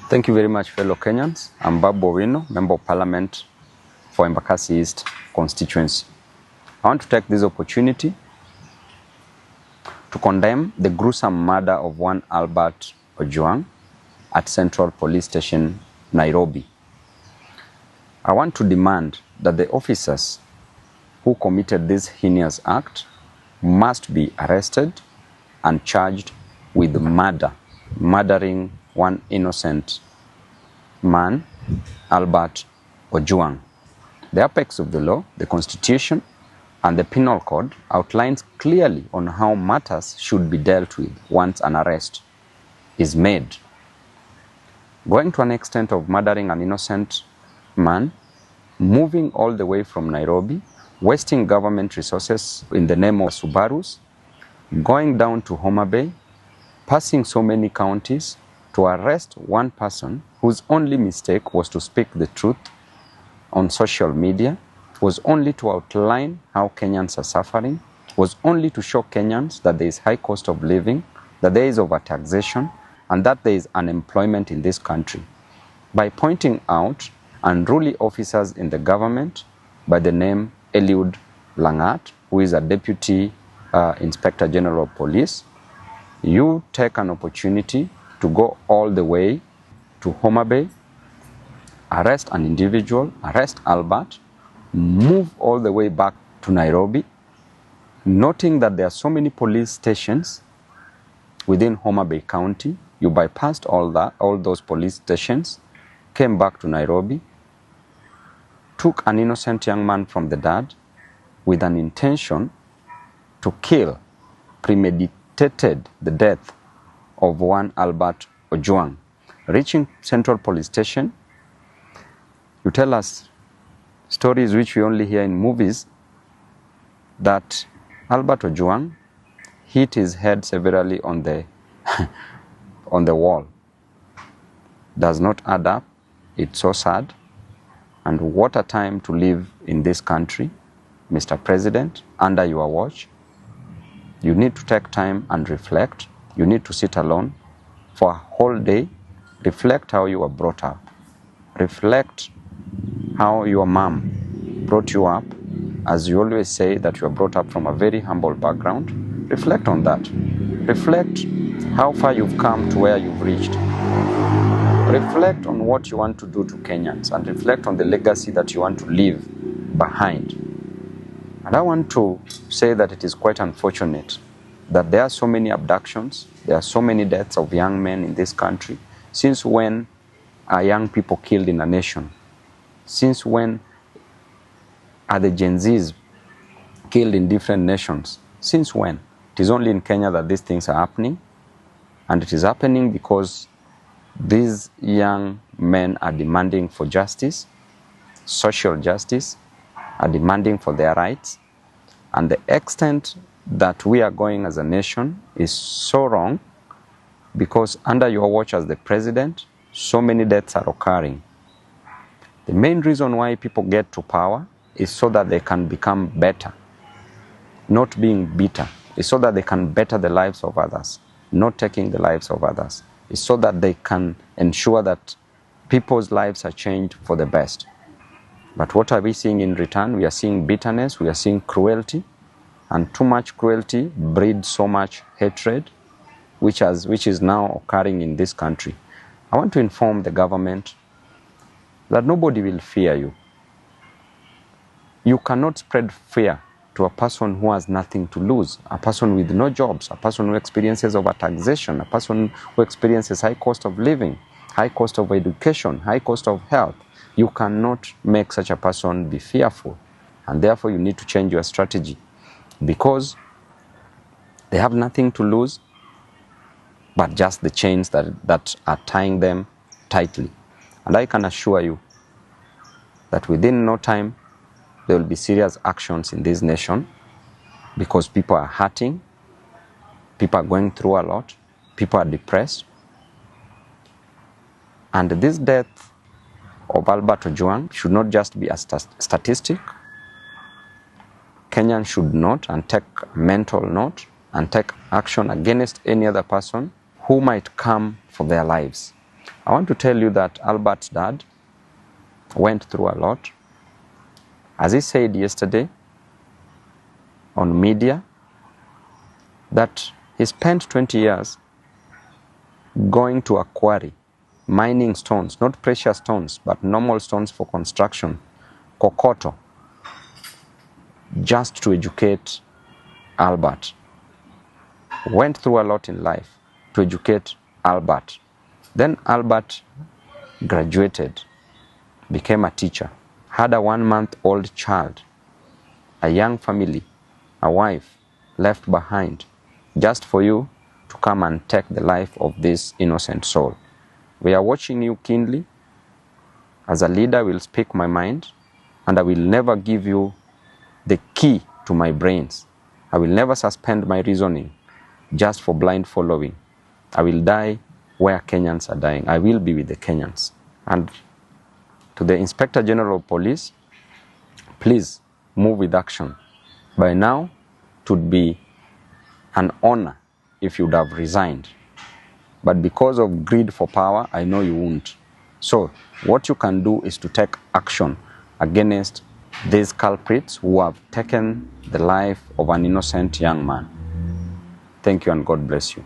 Thank you very much, fellow Kenyans. I'm Babu Owino, Member of Parliament for Embakasi East constituency. I want to take this opportunity to condemn the gruesome murder of one Albert Ojwang at Central Police Station, Nairobi. I want to demand that the officers who committed this heinous act must be arrested and charged with murdering one innocent man, Albert Ojwang. The apex of the law, the Constitution, and the Penal Code outlines clearly on how matters should be dealt with once an arrest is made. Going to an extent of murdering an innocent man, moving all the way from Nairobi, wasting government resources in the name of Subarus, going down to Homa Bay, passing so many counties to arrest one person whose only mistake was to speak the truth on social media, was only to outline how Kenyans are suffering, was only to show Kenyans that there is high cost of living, that there is overtaxation, and that there is unemployment in this country. By pointing out unruly officers in the government by the name Eliud Langat, who is a Deputy Inspector General of Police, you take an opportunity to go all the way to Homa Bay, arrest an individual, arrest Albert, move all the way back to Nairobi, noting that there are so many police stations within Homa Bay County. You bypassed all those police stations, came back to Nairobi, took an innocent young man from the dad with an intention to kill, premeditated the death of one Albert Ojwang. Reaching Central Police Station, you tell us stories which we only hear in movies that Albert Ojwang hit his head severely on the on the wall. Does not add up. It's so sad. And what a time to live in this country, Mr. President, under your watch. You need to take time and reflect. You need to sit alone for a whole day. Reflect how you were brought up. Reflect how your mom brought you up. As you always say that you were brought up from a very humble background. Reflect on that. Reflect how far you've come to where you've reached. Reflect on what you want to do to Kenyans and reflect on the legacy that you want to leave behind. And I want to say that it is quite unfortunate that there are so many abductions, there are so many deaths of young men in this country. Since when are young people killed in a nation? Since when are the Gen Zs killed in different nations? Since when? It is only in Kenya that these things are happening. And it is happening because these young men are demanding for justice, social justice, are demanding for their rights. And the extent that we are going as a nation is so wrong because under your watch as the president, so many deaths are occurring. The main reason why people get to power is so that they can become better, not being bitter. It's so that they can better the lives of others, not taking the lives of others. It's so that they can ensure that people's lives are changed for the best. But what are we seeing in return? We are seeing bitterness, we are seeing cruelty, and too much cruelty breeds so much hatred, which is now occurring in this country. I want to inform the government that nobody will fear you. You cannot spread fear to a person who has nothing to lose, a person with no jobs, a person who experiences overtaxation, a person who experiences high cost of living, high cost of education, high cost of health. You cannot make such a person be fearful. And therefore you need to change your strategy because they have nothing to lose but just the chains that are tying them tightly. And I can assure you that within no time, there will be serious actions in this nation because people are hurting, people are going through a lot, people are depressed. And this death of Albert Ojwang should not just be a statistic. Kenyans should not and take mental note and take action against any other person who might come for their lives. I want to tell you that Albert's dad went through a lot. As he said yesterday on media, that he spent 20 years going to a quarry, mining stones, not precious stones, but normal stones for construction, kokoto, just to educate Albert. Went through a lot in life to educate Albert. Then Albert graduated, became a teacher, had a 1-month-old child, a young family, a wife left behind, just for you to come and take the life of this innocent soul. We are watching you keenly. As a leader, I will speak my mind, and I will never give you the key to my brains. I will never suspend my reasoning just for blind following. I will die where Kenyans are dying. I will be with the Kenyans. And to the Inspector General of Police, please move with action. By now, it would be an honor if you would have resigned. But because of greed for power, I know you won't. So what you can do is to take action against these culprits who have taken the life of an innocent young man. Thank you and God bless you.